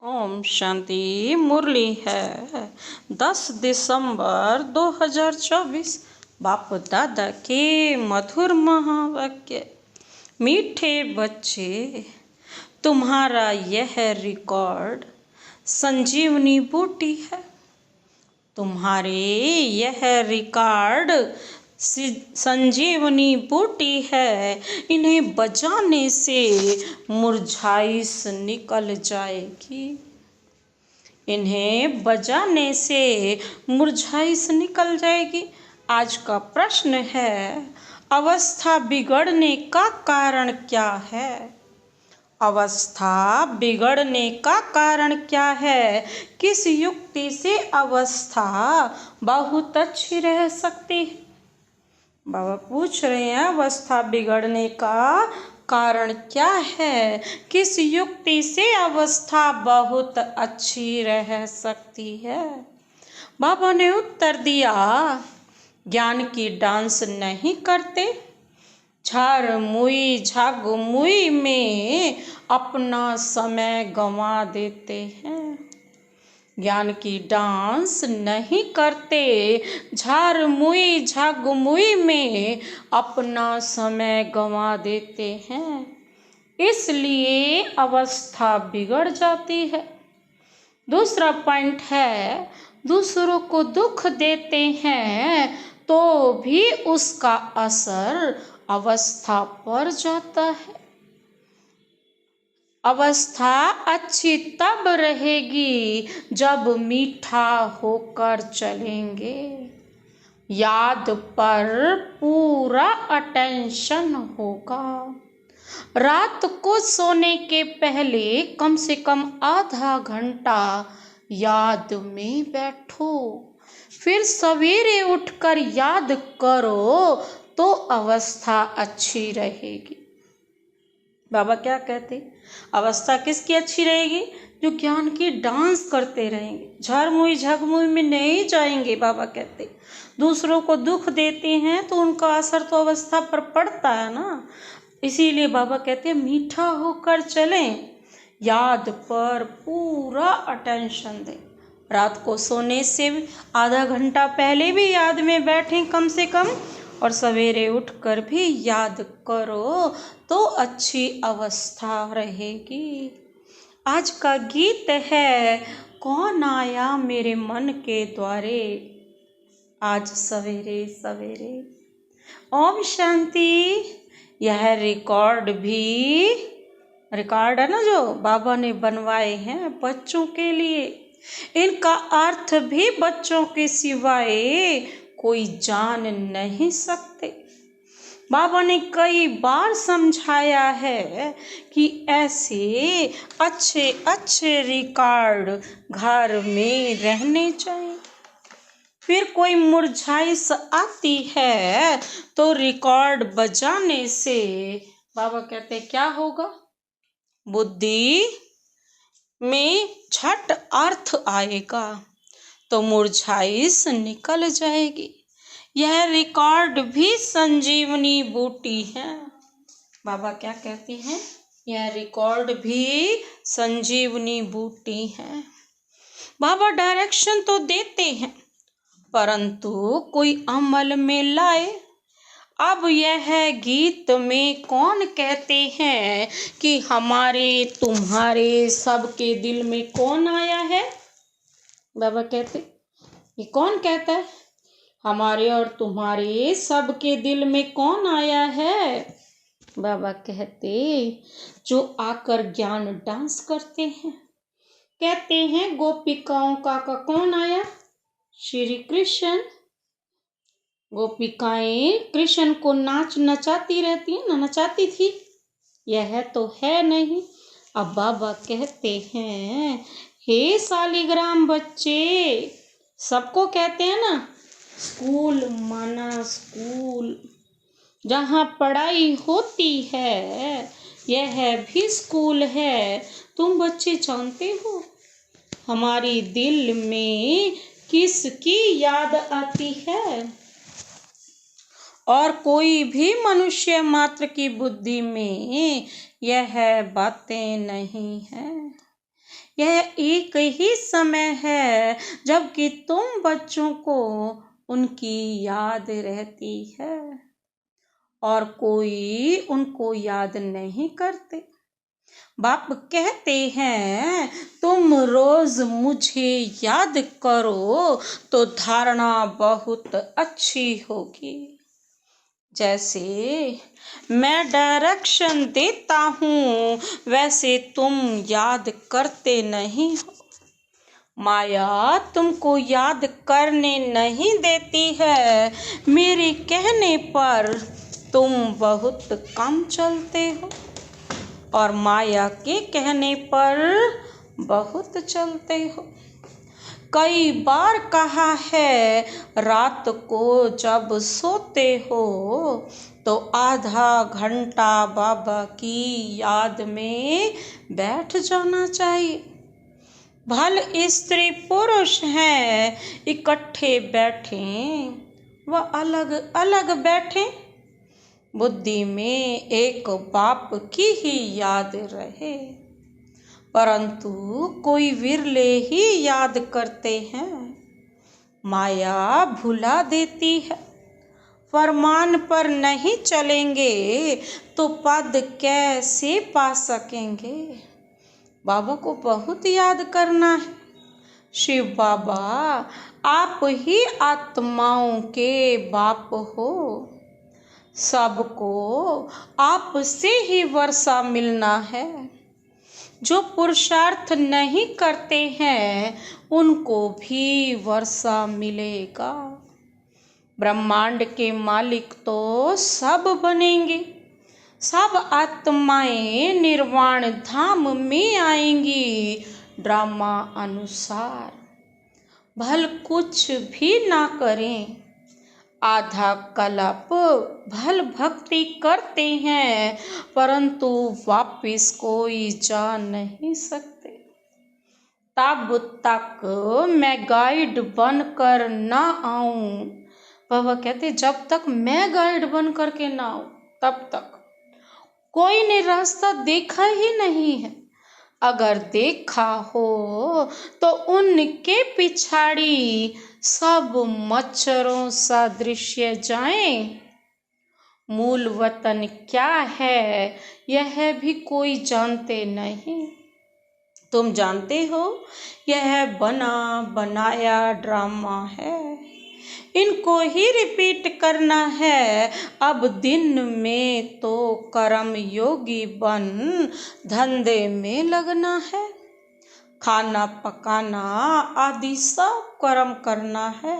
ओम शांति। मुरली है 10 दिसंबर 2024। बाप दादा के मधुर महावाक्य। मीठे बच्चे, तुम्हारा यह रिकॉर्ड संजीवनी बूटी है। तुम्हारे यह रिकॉर्ड संजीवनी बूटी है। इन्हें बजाने से मुरझाइश निकल जाएगी। इन्हें बजाने से मुरझाइश निकल जाएगी। आज का प्रश्न है, अवस्था बिगड़ने का कारण क्या है? अवस्था बिगड़ने का कारण क्या है? किस युक्ति से अवस्था बहुत अच्छी रह सकती है? बाबा पूछ रहे हैं, अवस्था बिगड़ने का कारण क्या है? किस युक्ति से अवस्था बहुत अच्छी रह सकती है? बाबा ने उत्तर दिया, ज्ञान की डांस नहीं करते, झार मुई झाग मुई में अपना समय गंवा देते हैं। ज्ञान की डांस नहीं करते, झार मुई झाग मुई में अपना समय गंवा देते हैं, इसलिए अवस्था बिगड़ जाती है। दूसरा पॉइंट है, दूसरों को दुख देते हैं तो भी उसका असर अवस्था पर जाता है। अवस्था अच्छी तब रहेगी जब मीठा होकर चलेंगे, याद पर पूरा अटेंशन होगा। रात को सोने के पहले कम से कम आधा घंटा याद में बैठो, फिर सवेरे उठकर याद करो तो अवस्था अच्छी रहेगी। बाबा क्या कहते, अवस्था किसकी अच्छी रहेगी? जो ज्ञान की डांस करते रहेंगे, झारमुई झगमुई में नहीं जाएंगे। बाबा कहते दूसरों को दुख देते हैं तो उनका असर तो अवस्था पर पड़ता है ना। इसीलिए बाबा कहते हैं मीठा होकर चलें, याद पर पूरा अटेंशन दें। रात को सोने से आधा घंटा पहले भी याद में बैठें कम से कम, और सवेरे उठकर भी याद करो तो अच्छी अवस्था रहेगी। आज का गीत है, कौन आया मेरे मन के द्वारे आज सवेरे सवेरे। ओम शांति। यह रिकॉर्ड है ना जो बाबा ने बनवाए हैं बच्चों के लिए। इनका अर्थ भी बच्चों के सिवाय कोई जान नहीं सकते। बाबा ने कई बार समझाया है कि ऐसे अच्छे अच्छे रिकॉर्ड घर में रहने चाहिए। फिर कोई मुरझाइश आती है तो रिकॉर्ड बजाने से बाबा कहते क्या होगा? बुद्धि में झट अर्थ आएगा तो मुरझाइश निकल जाएगी। यह रिकॉर्ड भी संजीवनी बूटी है। बाबा क्या कहते हैं? यह रिकॉर्ड भी संजीवनी बूटी है। बाबा डायरेक्शन तो देते हैं परंतु कोई अमल में लाए। अब यह गीत में कौन कहते हैं कि हमारे तुम्हारे सबके दिल में कौन आया है? बाबा कहते, ये कौन कहता है? हमारे और तुम्हारे सबके दिल में कौन आया है? बाबा कहते, जो आकर ज्ञान डांस करते हैं। कहते हैं गोपिकाओं का कौन आया? श्री कृष्ण। गोपिकाएं कृष्ण को नचाती रहती है ना, नचाती थी, यह तो है नहीं। अब बाबा कहते हैं, हे शालिग्राम बच्चे, सबको कहते हैं ना, स्कूल माना स्कूल, जहाँ पढ़ाई होती है यह भी स्कूल है। तुम बच्चे जानते हो हमारी दिल में किसकी याद आती है? और कोई भी मनुष्य मात्र की बुद्धि में यह बातें नहीं है। यह एक ही समय है जबकि तुम बच्चों को उनकी याद रहती है और कोई उनको याद नहीं करते। बाप कहते हैं तुम रोज मुझे याद करो तो धारणा बहुत अच्छी होगी। जैसे मैं डायरेक्शन देता हूँ वैसे तुम याद करते नहीं हो। माया तुमको याद करने नहीं देती है, मेरे कहने पर तुम बहुत कम चलते हो और माया के कहने पर बहुत चलते हो। कई बार कहा है रात को जब सोते हो तो आधा घंटा बाबा की याद में बैठ जाना चाहिए। भल स्त्री पुरुष हैं इकट्ठे बैठें व अलग अलग बैठें, बुद्धि में एक बाप की ही याद रहे। परंतु कोई विरले ही याद करते हैं। माया भुला देती है। फरमान पर नहीं चलेंगे तो पद कैसे पा सकेंगे। बाबा को बहुत याद करना है। शिव बाबा आप ही आत्माओं के बाप हो। सबको आपसे ही वर्षा मिलना है। जो पुरुषार्थ नहीं करते हैं उनको भी वर्षा मिलेगा। ब्रह्मांड के मालिक तो सब बनेंगे। सब आत्माएं निर्वाण धाम में आएंगी ड्रामा अनुसार। भल कुछ भी ना करें, आधा कल्प भल भक्ति करते हैं परंतु वापिस कोई जा नहीं सकते। तब तक मैं गाइड बनकर ना आऊं, बाबा कहते जब तक मैं गाइड बन करके ना आऊं तब तक कोई ने रास्ता देखा ही नहीं है। अगर देखा हो तो उनके पिछाड़ी सब मच्छरों सा दृश्य जाएं। मूल वतन क्या है यह भी कोई जानते नहीं। तुम जानते हो यह बना बनाया ड्रामा है। इनको ही रिपीट करना है। अब दिन में तो कर्म योगी बन धंधे में लगना है। खाना पकाना आदि सब कर्म करना है।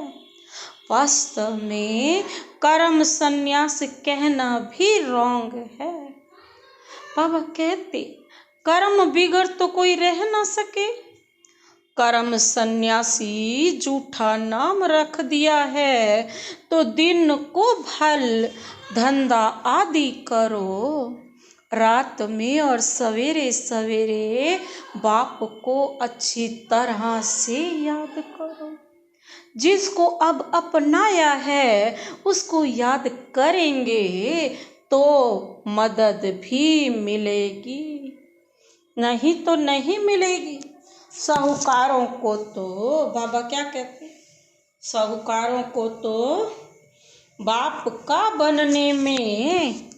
वास्तव में कर्म संन्यास कहना भी रॉन्ग है। बाबा कहते कर्म बिगड़ तो कोई रह ना सके। कर्म सन्यासी झूठा नाम रख दिया है तो दिन को भल धंधा आदि करो। रात में और सवेरे सवेरे बाप को अच्छी तरह से याद करो। जिसको अब अपनाया है उसको याद करेंगे तो मदद भी मिलेगी, नहीं तो नहीं मिलेगी। साहूकारों को तो बाबा क्या कहते हैं, साहूकारों को तो बाप का बनने में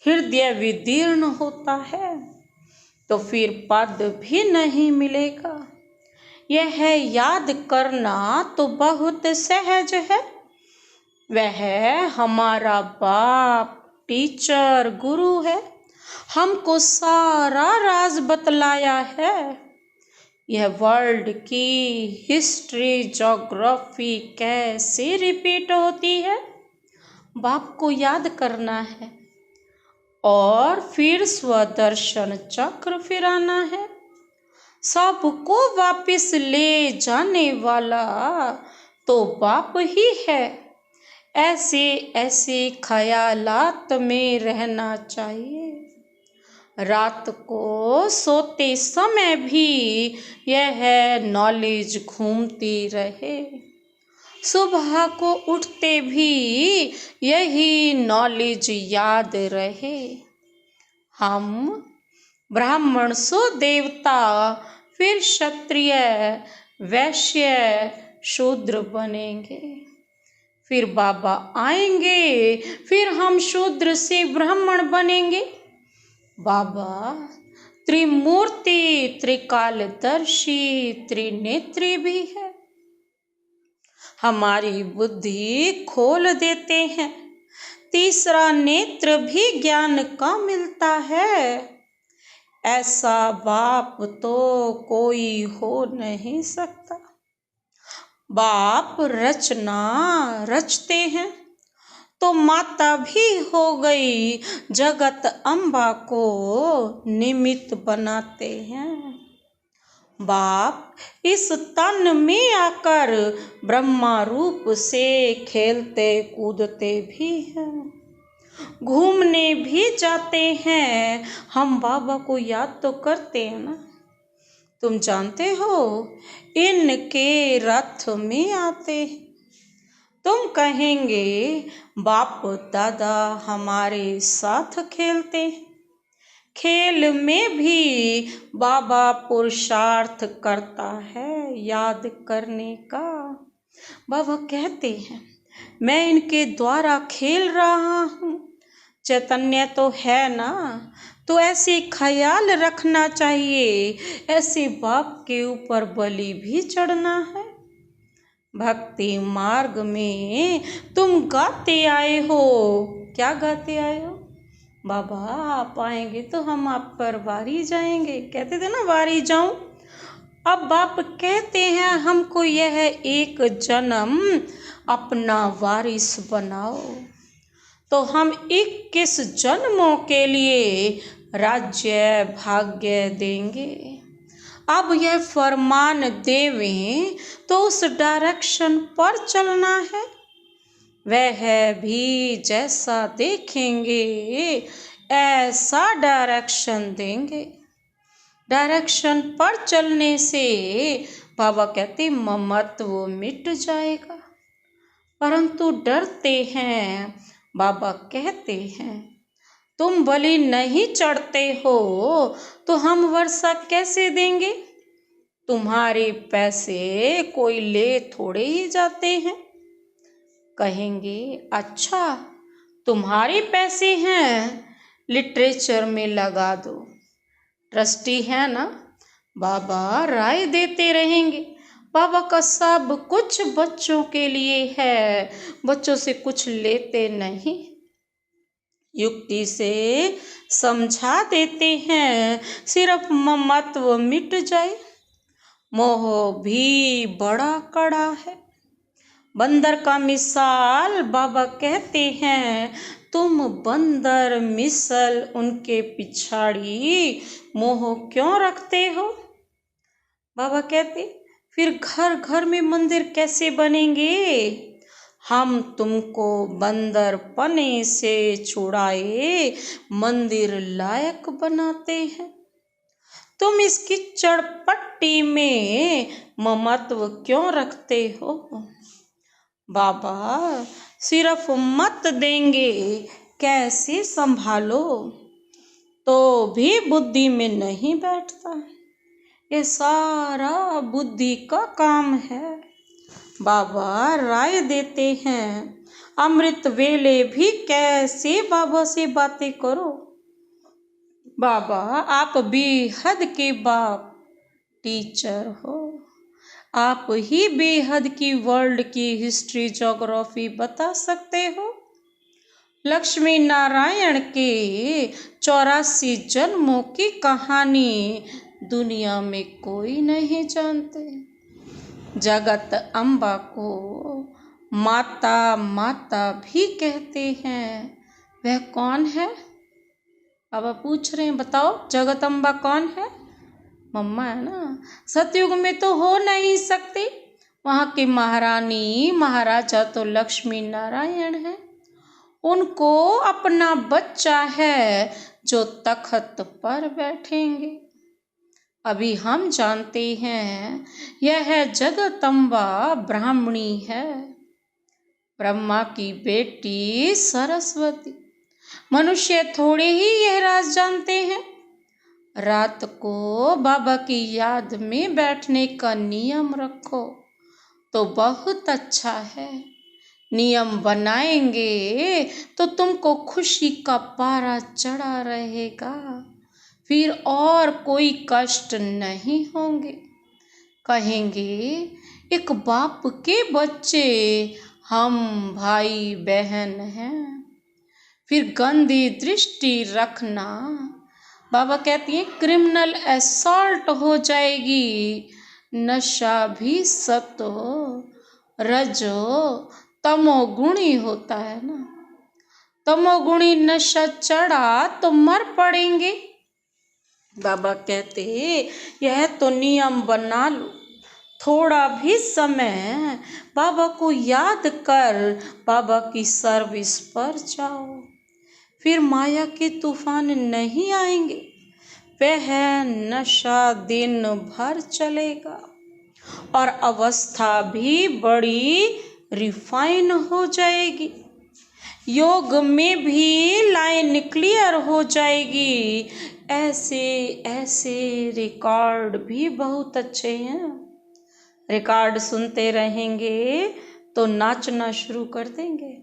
हृदय विदीर्ण होता है तो फिर पद भी नहीं मिलेगा। यह याद करना तो बहुत सहज है। वह हमारा बाप टीचर गुरु है। हमको सारा राज बतलाया है। यह वर्ल्ड की हिस्ट्री ज्योग्राफी कैसे रिपीट होती है बाप को याद करना है और फिर स्वदर्शन चक्र फिराना है। सबको वापिस ले जाने वाला तो बाप ही है। ऐसे ऐसे ख्यालात में रहना चाहिए। रात को सोते समय भी यह नॉलेज घूमती रहे। सुबह को उठते भी यही नॉलेज याद रहे। हम ब्राह्मण सो देवता, फिर क्षत्रिय, वैश्य, शूद्र बनेंगे। फिर बाबा आएंगे, फिर हम शूद्र से ब्राह्मण बनेंगे। बाबा त्रिमूर्ति, त्रिकालदर्शी, त्रिनेत्री भी है। हमारी बुद्धि खोल देते हैं, तीसरा नेत्र भी ज्ञान का मिलता है। ऐसा बाप तो कोई हो नहीं सकता। बाप रचना रचते हैं तो माता भी हो गई, जगत अम्बा को निमित्त बनाते हैं। बाप इस तन में आकर ब्रह्मा रूप से खेलते कूदते भी हैं, घूमने भी जाते हैं। हम बाबा को याद तो करते हैं ना। तुम जानते हो इनके रथ में आते हैं। तुम कहेंगे बाप दादा हमारे साथ खेलते हैं। खेल में भी बाबा पुरुषार्थ करता है याद करने का। बाबा कहते हैं मैं इनके द्वारा खेल रहा हूँ। चैतन्य तो है ना, तो ऐसे ख्याल रखना चाहिए, ऐसे बाप के ऊपर बलि भी चढ़ना है। भक्ति मार्ग में तुम गाते आए हो। क्या गाते आए हो? बाबा आप आएंगे तो हम आप पर वारी जाएंगे। कहते थे ना वारी जाऊं। अब बाप कहते हैं हमको यह एक जन्म अपना वारिस बनाओ। तो हम 21 जन्मों के लिए राज्य भाग्य देंगे। अब यह फरमान देवें तो उस डायरेक्शन पर चलना है। वह भी जैसा देखेंगे ऐसा डायरेक्शन देंगे। डायरेक्शन पर चलने से बाबा कहते ममत्व मिट जाएगा। परंतु डरते हैं। बाबा कहते हैं तुम बलि नहीं चढ़ते हो तो हम वर्षा कैसे देंगे? तुम्हारे पैसे कोई ले थोड़े ही जाते हैं। कहेंगे अच्छा तुम्हारे पैसे हैं, लिटरेचर में लगा दो। ट्रस्टी है ना। बाबा राय देते रहेंगे। बाबा का सब कुछ बच्चों के लिए है, बच्चों से कुछ लेते नहीं। युक्ति से समझा देते हैं, सिर्फ ममत्व मिट जाए। मोह भी बड़ा कड़ा है। बंदर का मिसाल बाबा कहते हैं तुम बंदर मिसल उनके पिछाड़ी मोह क्यों रखते हो? बाबा कहते फिर घर घर में मंदिर कैसे बनेंगे? हम तुमको बंदर पने से छुड़ाए मंदिर लायक बनाते हैं। तुम इस कीचड़ पट्टी में ममत्व क्यों रखते हो? बाबा सिर्फ मत देंगे, कैसे संभालो, तो भी बुद्धि में नहीं बैठता। ये सारा बुद्धि का काम है। बाबा राय देते हैं अमृत वेले भी कैसे बाबा से बातें करो। बाबा आप बेहद के बाप टीचर हो। आप ही बेहद की वर्ल्ड की हिस्ट्री ज्योग्राफी बता सकते हो। लक्ष्मी नारायण के 84 जन्मों की कहानी दुनिया में कोई नहीं जानते। जगत अम्बा को माता माता भी कहते हैं। वह कौन है? बाबा पूछ रहे हैं बताओ जगत अम्बा कौन है? मम्मा है ना। सतयुग में तो हो नहीं सकती। वहाँ के महारानी महाराजा तो लक्ष्मी नारायण है। उनको अपना बच्चा है जो तख्त पर बैठेंगे। अभी हम जानते हैं यह जगदम्बा ब्राह्मणी है। ब्रह्मा की बेटी सरस्वती। मनुष्य थोड़े ही यह राज जानते हैं। रात को बाबा की याद में बैठने का नियम रखो तो बहुत अच्छा है। नियम बनाएंगे तो तुमको खुशी का पारा चढ़ा रहेगा, फिर और कोई कष्ट नहीं होंगे। कहेंगे एक बाप के बच्चे हम भाई बहन हैं। फिर गंदी दृष्टि रखना, बाबा कहती है क्रिमिनल असॉल्ट हो जाएगी। नशा भी सतो रजो तमोगुणी होता है ना। तमोगुणी नशा चढ़ा तो मर पड़ेंगे। बाबा कहते यह तो नियम बना लो, थोड़ा भी समय बाबा को याद कर बाबा की सर्विस पर जाओ, फिर माया के तूफान नहीं आएंगे। वह नशा दिन भर चलेगा और अवस्था भी बड़ी रिफाइन हो जाएगी। योग में भी लाइन क्लियर हो जाएगी। ऐसे ऐसे रिकॉर्ड भी बहुत अच्छे हैं। रिकॉर्ड सुनते रहेंगे तो नाचना शुरू कर देंगे,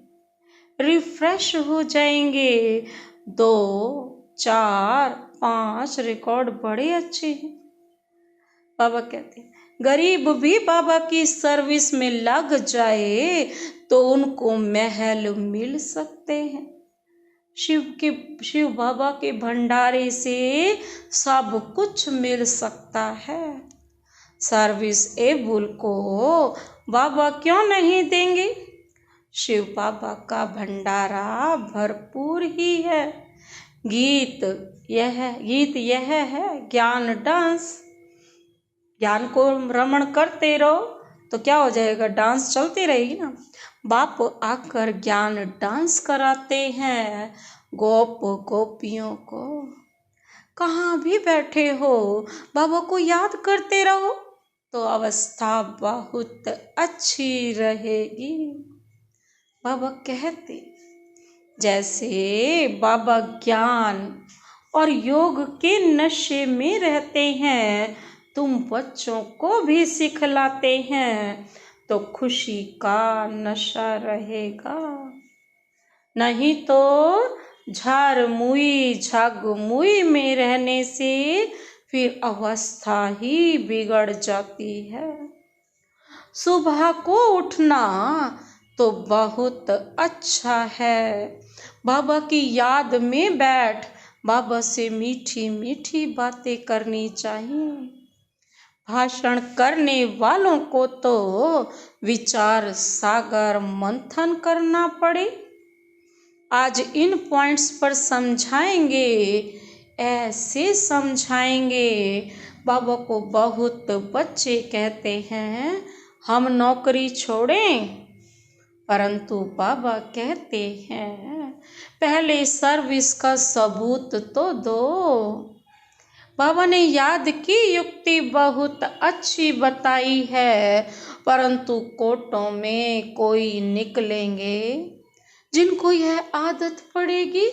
रिफ्रेश हो जाएंगे। 2, 4, 5 रिकॉर्ड बड़े अच्छे हैं। बाबा कहते हैं गरीब भी बाबा की सर्विस में लग जाए तो उनको महल मिल सकते हैं। शिव बाबा के भंडारे से सब कुछ मिल सकता है। सर्विस एबुल को बाबा क्यों नहीं देंगे? शिव बाबा का भंडारा भरपूर ही है। गीत यह है ज्ञान डांस। ज्ञान को रमण करते रहो तो क्या हो जाएगा, डांस चलती रहेगी ना। बाप आकर ज्ञान डांस कराते हैं गोप गोपियों को। कहाँ भी बैठे हो बाबा को याद करते रहो तो अवस्था बहुत अच्छी रहेगी। बाबा कहते जैसे बाबा ज्ञान और योग के नशे में रहते हैं, तुम बच्चों को भी सिखलाते हैं तो खुशी का नशा रहेगा। नहीं तो झारमुई झागमुई में रहने से फिर अवस्था ही बिगड़ जाती है। सुबह को उठना तो बहुत अच्छा है। बाबा की याद में बैठ बाबा से मीठी मीठी बातें करनी चाहिए। भाषण करने वालों को तो विचार सागर मंथन करना पड़े। आज इन पॉइंट्स पर समझाएंगे, ऐसे समझाएंगे। बाबा को बहुत बच्चे कहते हैं हम नौकरी छोड़ें, परंतु बाबा कहते हैं पहले सर्विस का सबूत तो दो। बाबा ने याद की युक्ति बहुत अच्छी बताई है, परंतु कोर्टों में कोई निकलेंगे जिनको यह आदत पड़ेगी।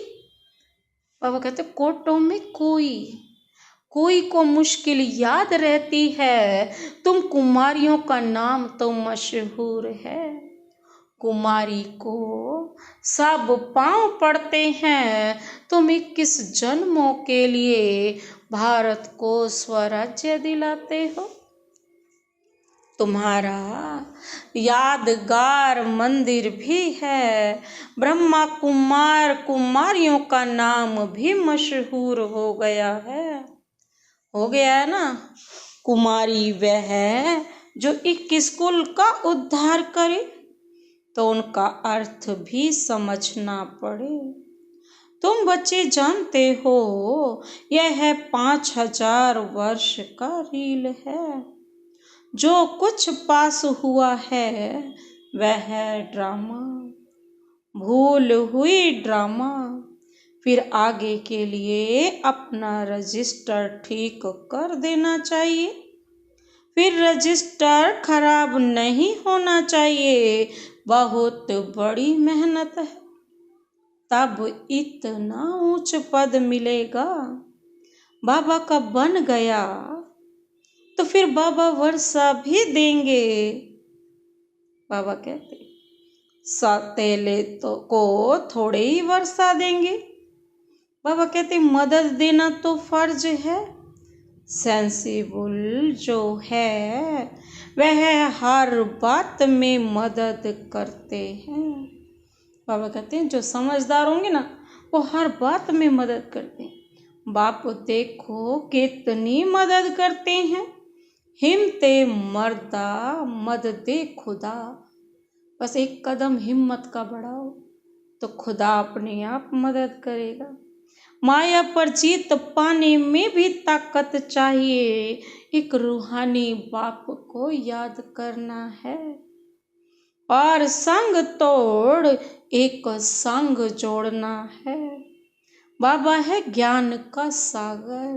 बाबा कहते कोर्टों में कोई को मुश्किल याद रहती है। तुम कुमारियों का नाम तो मशहूर है। कुमारी को सब पांव पड़ते हैं। तुम 21 जन्मों के लिए भारत को स्वराज्य दिलाते हो। तुम्हारा यादगार मंदिर भी है। ब्रह्मा कुमार कुमारियों का नाम भी मशहूर हो गया है ना। कुमारी वह है जो 21 कुल का उद्धार करे, तो उनका अर्थ भी समझना पड़े। तुम बच्चे जानते हो यह 5000 वर्ष का रील है। जो कुछ पास हुआ है वह ड्रामा, भूल हुई ड्रामा। फिर आगे के लिए अपना रजिस्टर ठीक कर देना चाहिए। फिर रजिस्टर खराब नहीं होना चाहिए। बहुत बड़ी मेहनत है, तब इतना ऊंच पद मिलेगा। बाबा का बन गया तो फिर बाबा वर्षा भी देंगे। बाबा कहते सौतेले तो को थोड़े ही वर्षा देंगे। बाबा कहते मदद देना तो फर्ज है। सेंसिबल जो है वह हर बात में मदद करते हैं। बाबा कहते हैं जो समझदार होंगे ना वो हर बात में मदद करते हैं। बाप देखो कितनी मदद करते हैं। हिम्मते मर्दा मददे खुदा। बस एक कदम हिम्मत का बढ़ाओ तो खुदा अपने आप मदद करेगा। माया पर जीत पाने में भी ताकत चाहिए। एक रूहानी बाप को याद करना है और संग तोड़ एक संग जोड़ना है। बाबा है ज्ञान का सागर।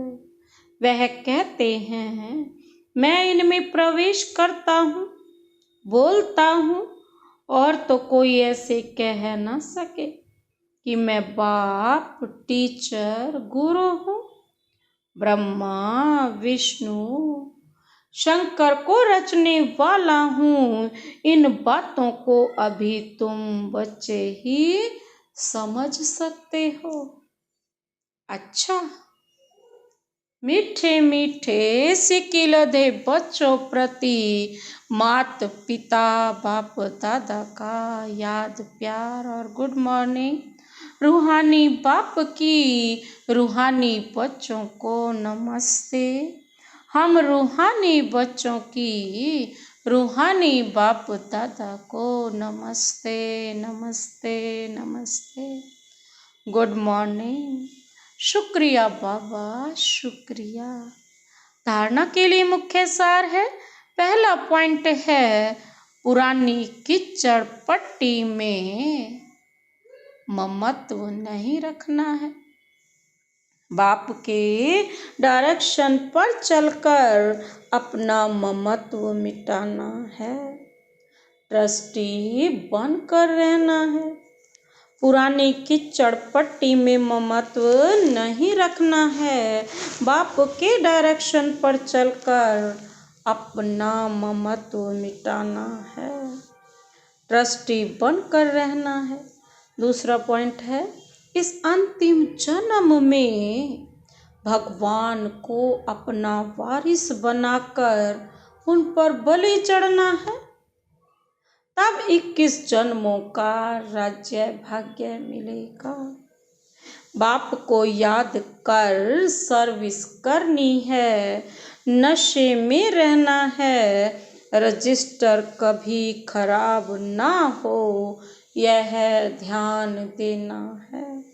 वह कहते हैं मैं इनमें प्रवेश करता हूँ, बोलता हूँ और तो कोई ऐसे कह ना सके कि मैं बाप, टीचर, गुरु हूँ। ब्रह्मा, विष्णु, शंकर को रचने वाला हूँ। इन बातों को अभी तुम बच्चे ही समझ सकते हो। अच्छा, मीठे मीठे सिकिल दे बच्चों प्रति मात पिता बाप दादा का याद प्यार और गुड मॉर्निंग। रूहानी बाप की रूहानी बच्चों को नमस्ते। हम रूहानी बच्चों की रूहानी बाप दादा को नमस्ते नमस्ते नमस्ते। Good morning. शुक्रिया बाबा, शुक्रिया। धारणा के लिए मुख्य सार है। पहला पॉइंट है पुरानी कीचड़ पट्टी में ममत्व नहीं रखना है। बाप के डायरेक्शन पर चलकर अपना ममत्व मिटाना है। ट्रस्टी बनकर रहना है। पुरानी कीचड़ पट्टी में ममत्व नहीं रखना है। बाप के डायरेक्शन पर चलकर अपना ममत्व मिटाना है। ट्रस्टी बनकर रहना है। दूसरा पॉइंट है इस अंतिम जन्म में भगवान को अपना वारिस बनाकर उन पर बलि चढ़ना है। तब 21 जन्मों का राज्य भाग्य मिलेगा। बाप को याद कर सर्विस करनी है। नशे में रहना है। रजिस्टर कभी खराब ना हो यह ध्यान देना है।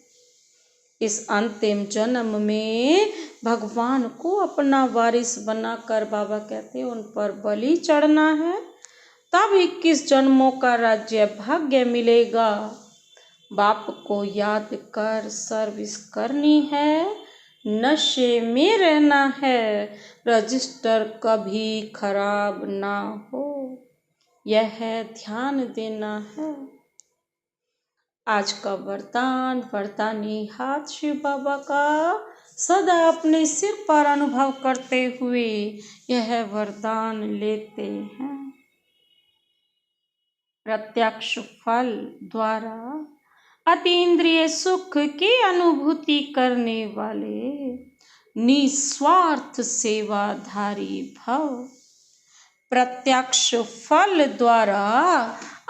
इस अंतिम जन्म में भगवान को अपना वारिस बनाकर बाबा कहते हैं उन पर बलि चढ़ना है। तब 21 जन्मों का राज्य भाग्य मिलेगा। बाप को याद कर सर्विस करनी है। नशे में रहना है। रजिस्टर कभी खराब ना हो यह ध्यान देना है। आज का वरदान वरदानी हाथ शिव बाबा का सदा अपने सिर पर अनुभव करते हुए यह वरदान लेते हैं। प्रत्यक्ष फल द्वारा अतीन्द्रिय सुख की अनुभूति करने वाले निस्वार्थ सेवाधारी भव। प्रत्यक्ष फल द्वारा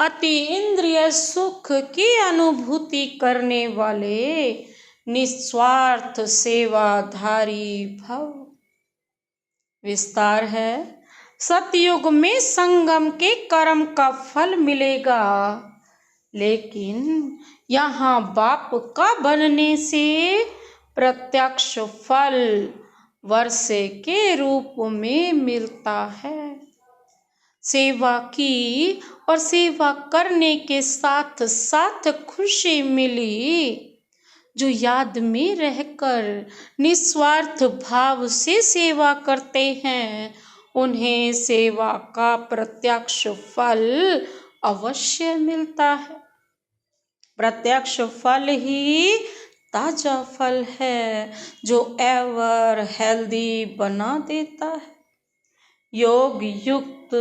अतीन्द्रिय सुख की अनुभूति करने वाले निस्वार्थ सेवाधारी भव। विस्तार है सतयुग में संगम के कर्म का फल मिलेगा, लेकिन यहाँ बाप का बनने से प्रत्यक्ष फल वर्षे के रूप में मिलता है। सेवा की और सेवा करने के साथ साथ खुशी मिली। जो याद में रहकर निस्वार्थ भाव से सेवा करते हैं उन्हें सेवा का प्रत्यक्ष फल अवश्य मिलता है। प्रत्यक्ष फल ही ताजा फल है जो एवर हेल्दी बना देता है। योग युक्त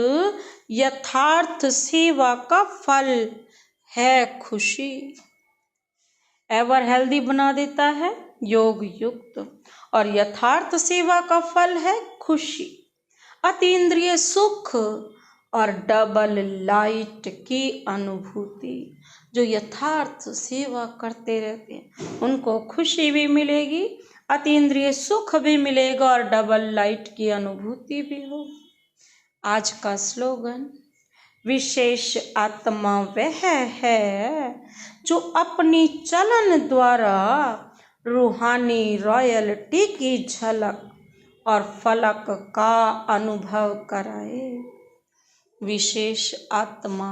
यथार्थ सेवा का फल है खुशी। एवर हेल्दी बना देता है योग युक्त, और यथार्थ सेवा का फल है खुशी, अतीन्द्रिय सुख और डबल लाइट की अनुभूति। जो यथार्थ सेवा करते रहते हैं उनको खुशी भी मिलेगी, अतीन्द्रिय सुख भी मिलेगा और डबल लाइट की अनुभूति भी हो। आज का स्लोगन, विशेष आत्मा वह है जो अपनी चलन द्वारा रूहानी रॉयल्टी की झलक और फलक का अनुभव कराए। विशेष आत्मा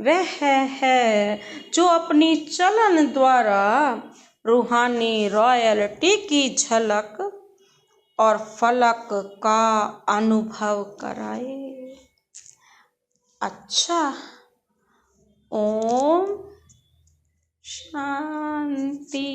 वह है जो अपनी चलन द्वारा रूहानी रॉयल्टी की झलक और फलक का अनुभव कराए। अच्छा, ओम शांति।